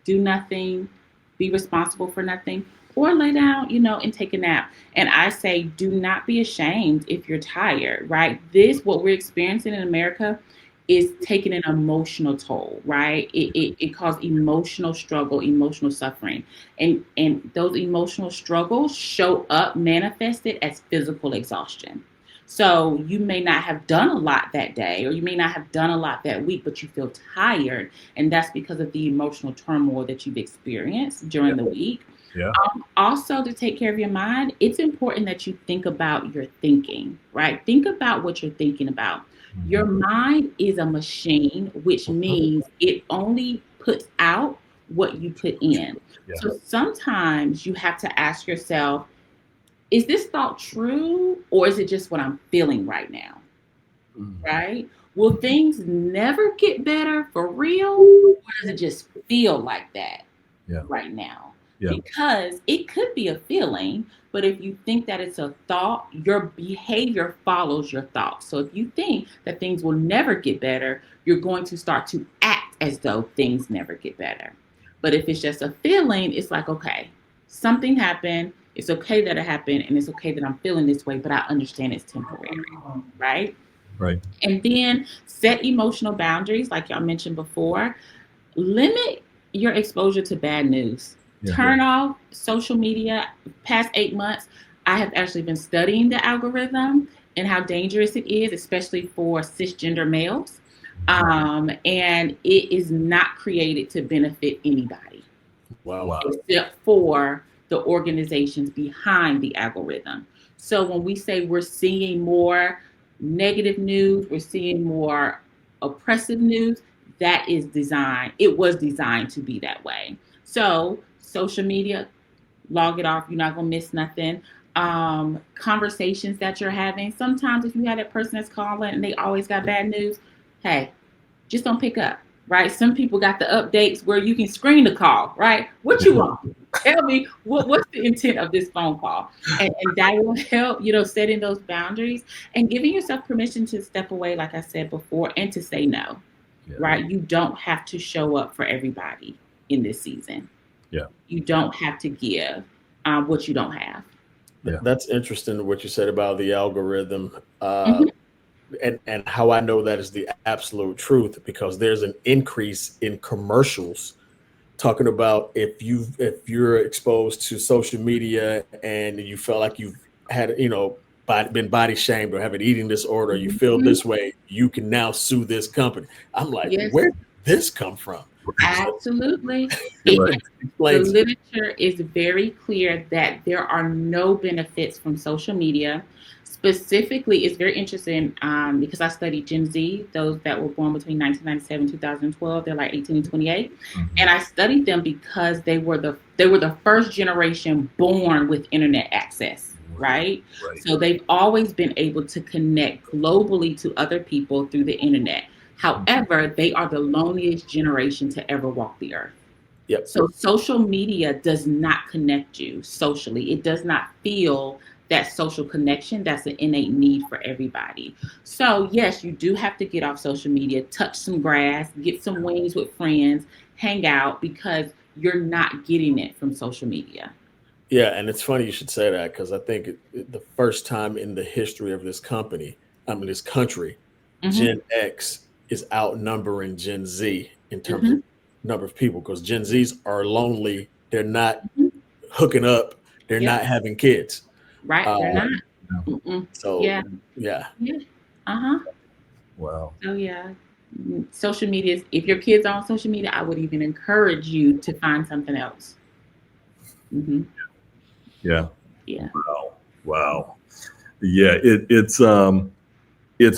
do nothing, be responsible for nothing, or lay down, and take a nap. And I say, do not be ashamed if you're tired, right? What we're experiencing in America is taking an emotional toll, right? It caused emotional struggle, emotional suffering. And those emotional struggles show up manifested as physical exhaustion. So you may not have done a lot that day, or you may not have done a lot that week, but you feel tired. And that's because of the emotional turmoil that you've experienced during the week. Yeah. Also, to take care of your mind, it's important that you think about your thinking, right? Think about what you're thinking about. Your mind is a machine, which means it only puts out what you put in. Yeah. So sometimes you have to ask yourself, is this thought true, or is it just what I'm feeling right now? Right? Will things never get better for real, or does it just feel like that right now? Yeah. Because it could be a feeling, but if you think that it's a thought, your behavior follows your thoughts. So if you think that things will never get better, you're going to start to act as though things never get better. But if it's just a feeling, it's like, okay, something happened. It's okay that it happened, and it's okay that I'm feeling this way, but I understand it's temporary, right? Right. And then set emotional boundaries, like y'all mentioned before. Limit your exposure to bad news. Turn off social media. Past 8 months, I have actually been studying the algorithm and how dangerous it is, especially for cisgender males. And it is not created to benefit anybody. Wow. Except for the organizations behind the algorithm. So when we say we're seeing more negative news, we're seeing more oppressive news, that is designed. It was designed to be that way. So social media, log it off. You're not going to miss nothing. conversations that you're having. Sometimes if you have that person that's calling and they always got bad news, hey, just don't pick up, right? Some people got the updates where you can screen the call, right? What you want? Tell me what's the intent of this phone call, and that will help. Setting those boundaries and giving yourself permission to step away, like I said before, and to say no. Yeah. Right? You don't have to show up for everybody in this season. Yeah. You don't have to give what you don't have. Yeah. That's interesting what you said about the algorithm. And how I know that is the absolute truth, because there's an increase in commercials talking about if you're exposed to social media and you felt like you've had been body shamed or have an eating disorder, you feel this way, you can now sue this company. I'm like, Yes. where did this come from? Absolutely. Right. The literature is very clear that there are no benefits from social media. Specifically, it's very interesting because I studied Gen Z, those that were born between 1997 and 2012. They're like 18 and 28, and I studied them because they were the first generation born with internet access, right? So they've always been able to connect globally to other people through the internet. However, they are the loneliest generation to ever walk the earth. Yep. So social media does not connect you socially. It does not feel that social connection. That's an innate need for everybody. So yes, you do have to get off social media, touch some grass, get some wings with friends, hang out, because you're not getting it from social media. Yeah, and it's funny you should say that, because I think the first time in the history of this country, Gen X is outnumbering Gen Z in terms of number of people, because Gen Zs are lonely. They're not hooking up. They're not having kids. Right, they're not. So yeah. Wow. So yeah, social media. If your kids are on social media, I would even encourage you to find something else. Yeah. Yeah. Wow. Yeah. It's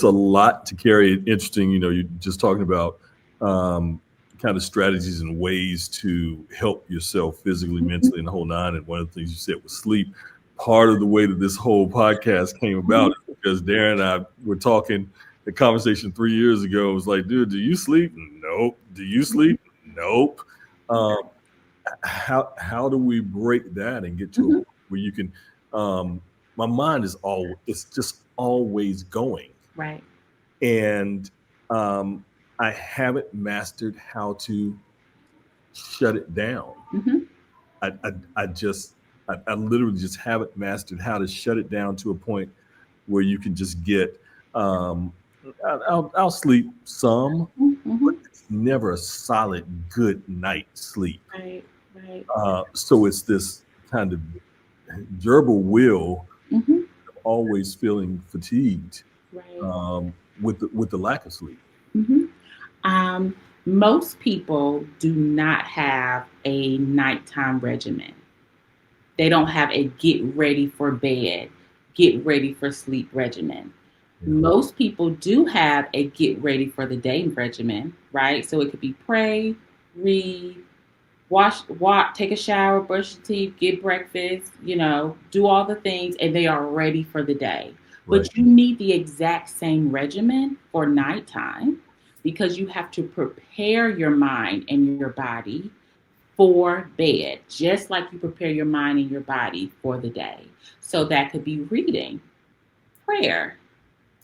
a lot to carry. Interesting. You're just talking about kind of strategies and ways to help yourself physically, mentally, and the whole nine. And one of the things you said was sleep. Part of the way that this whole podcast came about is because Darren and I were talking. The conversation 3 years ago was like, dude, do you sleep? Nope. Do you sleep? Nope. How do we break that and get to a point where you can? My mind is it's just always going. Right. And I haven't mastered how to shut it down. I literally just haven't mastered how to shut it down to a point where you can just get. I'll sleep some, but it's never a solid good night's sleep. Right. So it's this kind of gerbil will, always feeling fatigued, with the lack of sleep. Most people do not have a nighttime regimen. They don't have a get ready for bed, get ready for sleep regimen. Most people do have a get ready for the day regimen, right? So it could be pray, read, walk, take a shower, brush your teeth, get breakfast, do all the things, and they are ready for the day. But you need the exact same regimen for nighttime, because you have to prepare your mind and your body for bed, just like you prepare your mind and your body for the day. So that could be reading, prayer,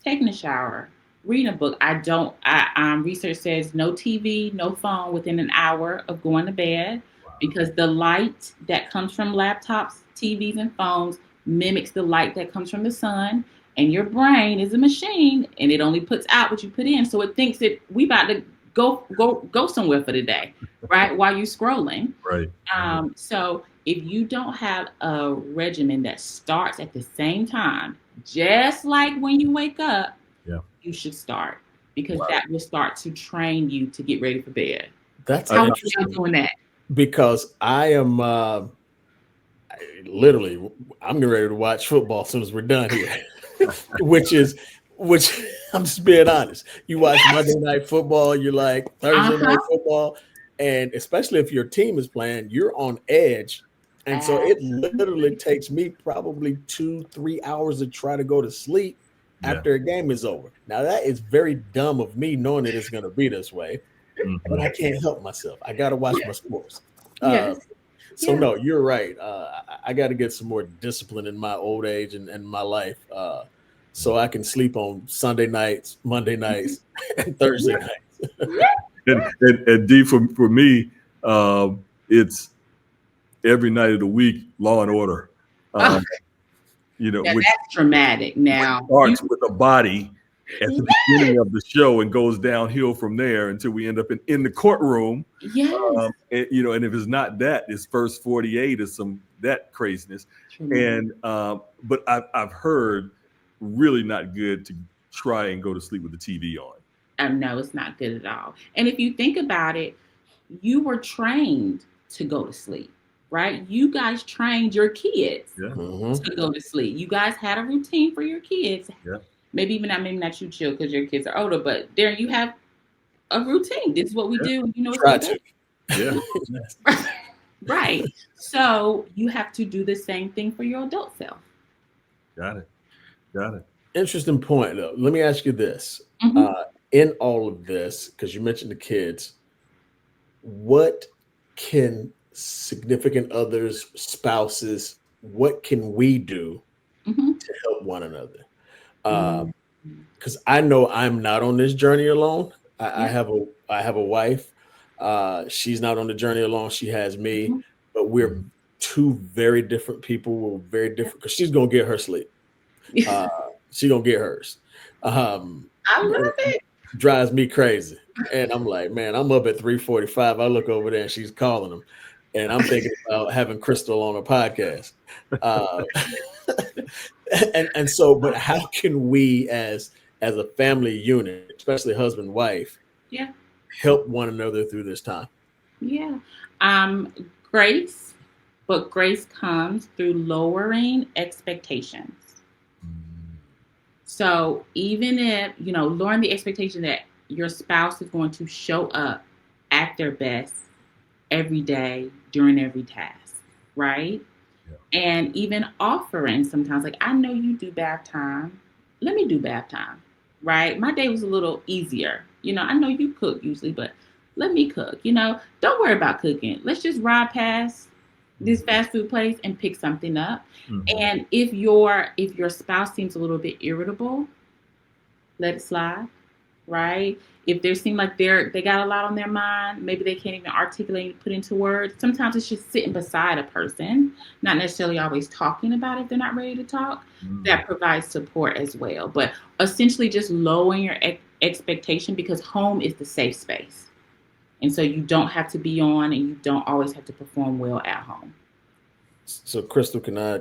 taking a shower, reading a book. Research says no TV, no phone within an hour of going to bed, because the light that comes from laptops, TVs, and phones mimics the light that comes from the sun. And your brain is a machine, and it only puts out what you put in. So it thinks that we about to go somewhere for the day, right? While you're scrolling. Right. So if you don't have a regimen that starts at the same time, just like when you wake up, you should start, because that will start to train you to get ready for bed. That's how interesting. are you doing that? Because I am literally, I'm getting ready to watch football as soon as we're done here. which I'm just being honest. You watch Monday Night Football, you're like Thursday Night Football, and especially if your team is playing, you're on edge And so it literally takes me probably 2-3 hours to try to go to sleep after a game is over. Now that is very dumb of me knowing that it's going to be this way, but I can't help myself. I got to watch my sports. Yes. So no, you're right. I got to get some more discipline in my old age and my life, so I can sleep on Sunday nights, Monday nights, and Thursday nights. And D, for me, it's every night of the week, Law and Order. Which that's dramatic. Now starts with a body at the beginning of the show and goes downhill from there until we end up in the courtroom. Yes. And if it's not that, it's first 48 is some that craziness. And but I've heard really not good to try and go to sleep with the TV on. No, it's not good at all. And if you think about it, you were trained to go to sleep, right? You guys trained your kids to go to sleep. You guys had a routine for your kids. Yeah. Maybe not you, Chill, because your kids are older, but Darren, you have a routine. This is what we do. You know, try to. Yeah. Right. So you have to do the same thing for your adult self. Got it. Interesting point, though. Let me ask you this. In all of this, because you mentioned the kids, what can significant others, spouses, what can we do to help one another? Because I know I'm not on this journey alone. I have a wife. She's not on the journey alone. She has me, but we're two very different people. We're very different because she's gonna get her sleep. She's gonna get hers. I love it. Drives me crazy, and I'm like, man, I'm up at 3:45. I look over there, and she's calling them, and I'm thinking about having Crystal on a podcast. And so, but how can we, as a family unit, especially husband and wife, help one another through this time? Yeah, grace, but grace comes through lowering expectations. So even if, lowering the expectation that your spouse is going to show up at their best every day during every task, right? Yeah. And even offering sometimes, like, I know you do bath time. Let me do bath time, right? My day was a little easier. I know you cook usually, but let me cook. Don't worry about cooking. Let's just ride past this fast food place and pick something up. And if your spouse seems a little bit irritable, let it slide, right? If they seem like they got a lot on their mind, maybe they can't even articulate and put into words. Sometimes it's just sitting beside a person, not necessarily always talking about it if they're not ready to talk. That provides support as well. But essentially just lowering your expectation, because home is the safe space. And so you don't have to be on, and you don't always have to perform well at home. So, Crystal, can I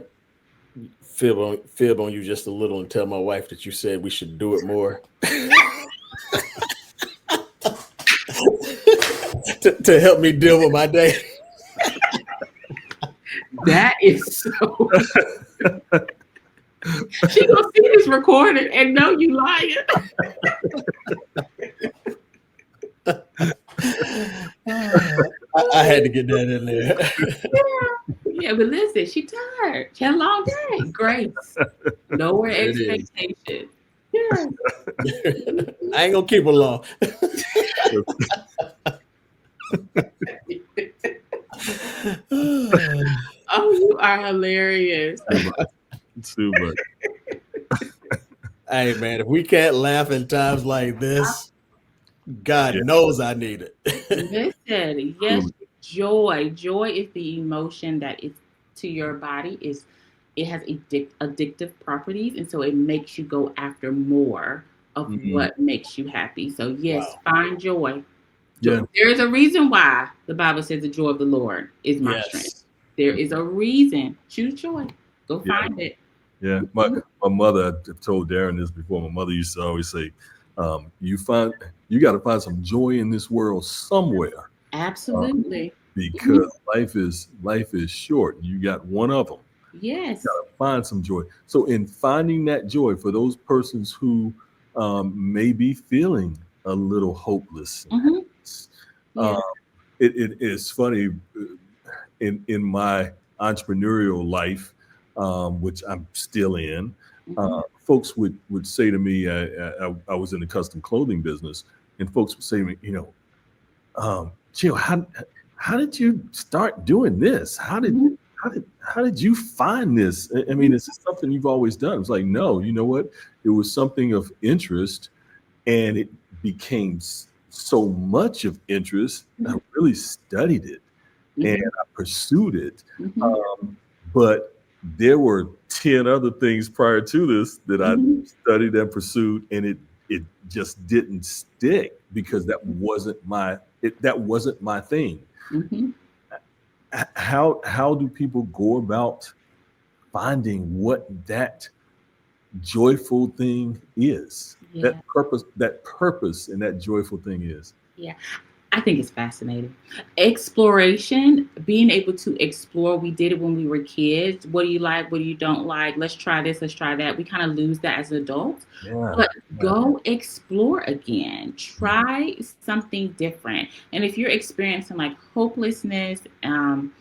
fib on you just a little and tell my wife that you said we should do it more? to help me deal with my day. That is so. She gonna see this recorded and know you lying. I had to get that in there. Yeah, but listen, she tired. She had a long day. Grace. Lower expectations. Yeah. I ain't gonna keep her long. Oh, you are hilarious. Super. Hey, man, if we can't laugh in times like this, God knows I need it. Listen, yes, joy. Joy is the emotion that is to your body. It has addictive properties, and so it makes you go after more of what makes you happy. So yes, find joy. Yeah. There is a reason why the Bible says the joy of the Lord is my strength. There is a reason. Choose joy. Go find it. Yeah, my mother, I've told Darren this before. My mother used to always say, you got to find some joy in this world somewhere. Absolutely. Because life is short. You got one of them. Yes. You got to find some joy. So in finding that joy for those persons who may be feeling a little hopeless, it is funny. In my entrepreneurial life, which I'm still in, folks would say to me, I was in the custom clothing business, and folks would say to me, Jill, how did you start doing this? How did you find this? I mean, is this something you've always done? It's like, no, you know what? It was something of interest, and it became so much of interest. I really studied it and I pursued it. But there were 10 other things prior to this that I studied and pursued, and it just didn't stick because that wasn't my thing. How do people go about finding what that joyful thing is? That purpose and that joyful thing is. Yeah. I think it's fascinating. Exploration, being able to explore. We did it when we were kids. What do you like? What do you don't like? Let's try this. Let's try that. We kind of lose that as adults. But go explore again. Try something different. And if you're experiencing like hopelessness and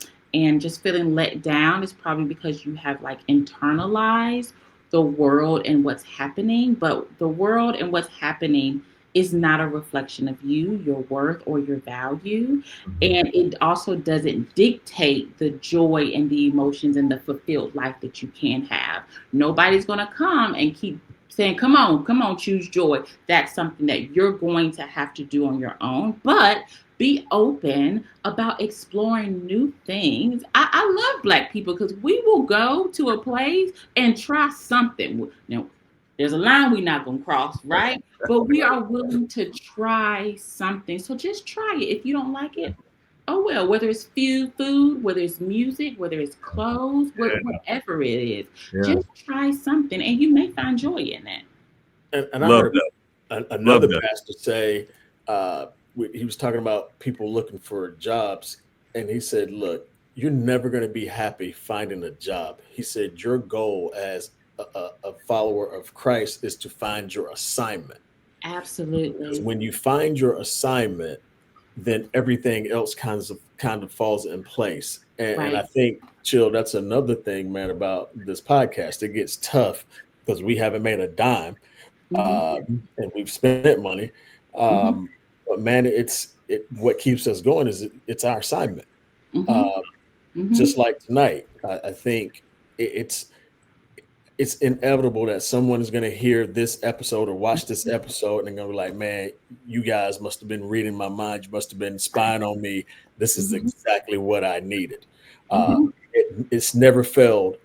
just feeling let down, it's probably because you have like internalized the world and what's happening. But the world and what's happening is not a reflection of you, your worth, or your value. And it also doesn't dictate the joy and the emotions and the fulfilled life that you can have. Nobody's going to come and keep saying, come on, choose joy. That's something that you're going to have to do on your own. But be open about exploring new things. I love Black people because we will go to a place and try something. Now, there's a line we're not going to cross, right? But we are willing to try something. So just try it. If you don't like it, oh well, whether it's food, whether it's music, whether it's clothes, whatever it is, just try something and you may find joy in it. And I heard another pastor say, he was talking about people looking for jobs, and he said, look, you're never going to be happy finding a job. He said, your goal as a follower of Christ is to find your assignment. Absolutely. Because when you find your assignment, then everything else kind of falls in place. And I think, Chill, that's another thing, man, about this podcast. It gets tough because we haven't made a dime and we've spent money. But man, what keeps us going is it's our assignment. Just like tonight, I think it's inevitable that someone is going to hear this episode or watch this episode and they're going to be like, man, you guys must have been reading my mind. You must have been spying on me. This is exactly what I needed. It's never failed.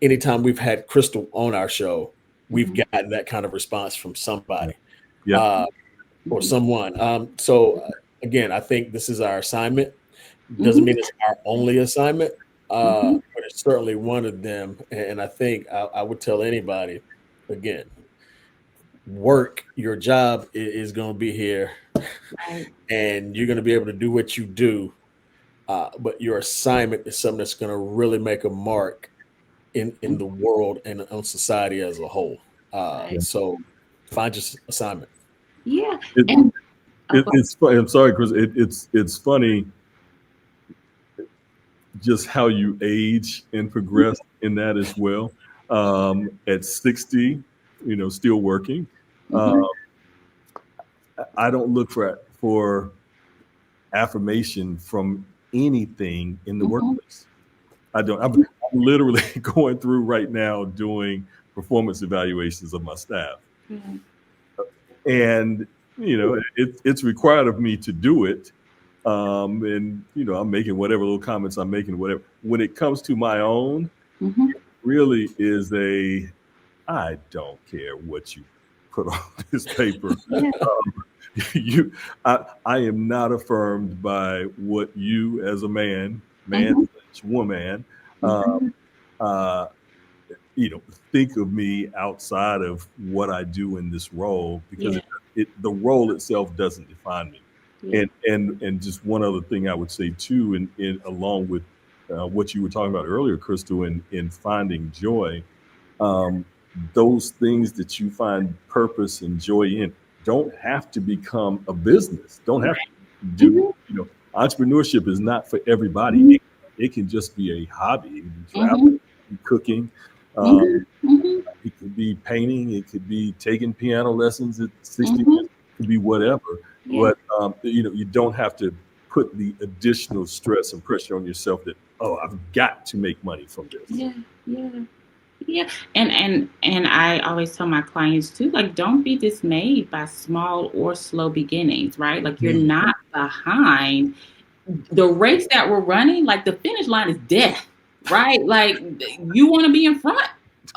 Anytime we've had Crystal on our show, we've gotten that kind of response from somebody or someone. So again, I think this is our assignment. Doesn't mean it's our only assignment. But it's certainly one of them. And I think I would tell anybody, again, work, your job is going to be here and you're going to be able to do what you do. But your assignment is something that's going to really make a mark in the world and on society as a whole. So find your assignment. Yeah. It's funny. I'm sorry, Chris. It's funny just how you age and progress in that as well. At 60, still working. I don't look for affirmation from anything in the workplace. I don't. I'm literally going through right now doing performance evaluations of my staff. And, it's required of me to do it. And, I'm making whatever little comments I'm making, whatever. When it comes to my own, it really is I don't care what you put on this paper. I am not affirmed by what you as a man, woman, think of me outside of what I do in this role, because the role itself doesn't define me. And just one other thing I would say too, in along with what you were talking about earlier, Crystal, in finding joy, those things that you find purpose and joy in don't have to become a business. Don't have to do, entrepreneurship is not for everybody. It can just be a hobby. It can be traveling, it can be cooking. It could be painting. It could be taking piano lessons at 60. It could be whatever. Yeah. But you don't have to put the additional stress and pressure on yourself that, oh, I've got to make money from this. Yeah. And I always tell my clients too, like, don't be dismayed by small or slow beginnings, right? Like, you're not behind. The race that we're running, like, the finish line is death, right? Like, you want to be in front.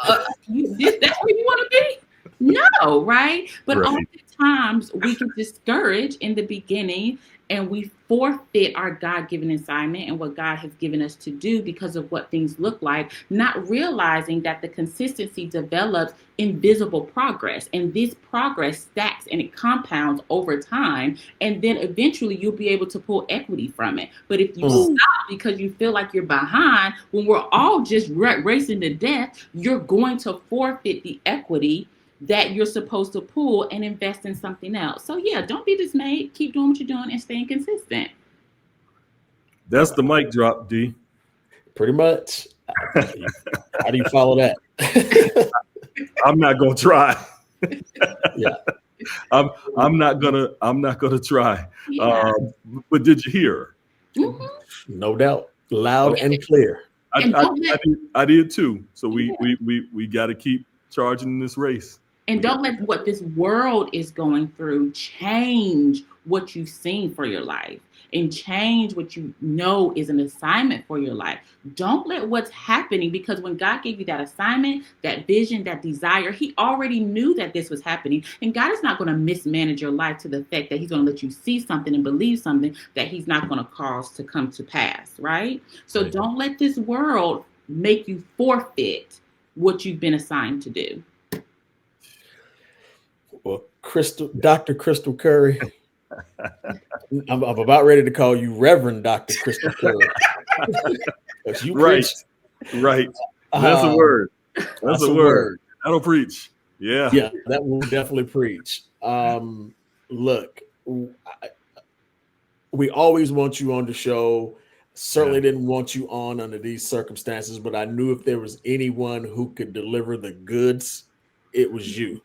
That's where you want to be? No, right? But oftentimes we get discouraged in the beginning and we forfeit our God-given assignment and what God has given us to do because of what things look like, not realizing that the consistency develops invisible progress. And this progress stacks and it compounds over time. And then eventually you'll be able to pull equity from it. But if you stop because you feel like you're behind, when we're all just racing to death, you're going to forfeit the equity that you're supposed to pull and invest in something else. So yeah, don't be dismayed. Keep doing what you're doing and staying consistent. That's the mic drop, D. Pretty much. How do you follow that? I'm not gonna try. Yeah. I'm not gonna try. Yeah. But did you hear? No doubt. Loud and clear. I did too. So we got to keep charging this race. And don't let what this world is going through change what you've seen for your life and change what you know is an assignment for your life. Don't let what's happening, because when God gave you that assignment, that vision, that desire, he already knew that this was happening. And God is not going to mismanage your life to the fact that he's going to let you see something and believe something that he's not going to cause to come to pass, right? So don't let this world make you forfeit what you've been assigned to do. Well, Dr. Crystal Currie, I'm about ready to call you Reverend Dr. Crystal Currie. You right. That's a word. That's a word. That'll preach. Yeah, that will definitely preach. Look, we always want you on the show. Certainly didn't want you on under these circumstances, but I knew if there was anyone who could deliver the goods, it was you.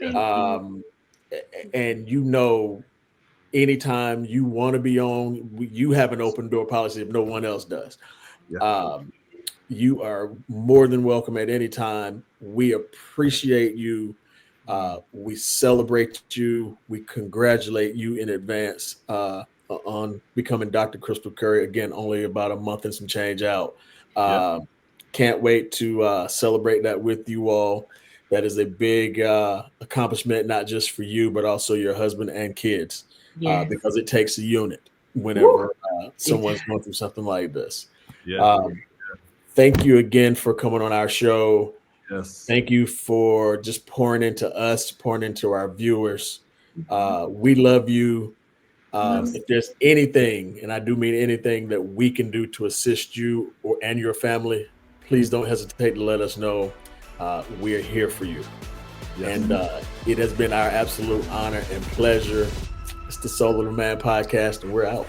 And anytime you want to be on, you have an open door policy if no one else does. You are more than welcome at any time. We appreciate you. We celebrate you. We congratulate you in advance on becoming Dr. Crystal Currie. Again, only about a month and some change out. Can't wait to celebrate that with you all. That is a big accomplishment, not just for you, but also your husband and kids, because it takes a unit whenever someone's going through something like this. Thank you again for coming on our show. Thank you for just pouring into us, pouring into our viewers. We love you. If there's anything, and I do mean anything, that we can do to assist you and your family, please don't hesitate to let us know. We are here for you. And it has been our absolute honor and pleasure. It's the Soul of the Man podcast, and we're out.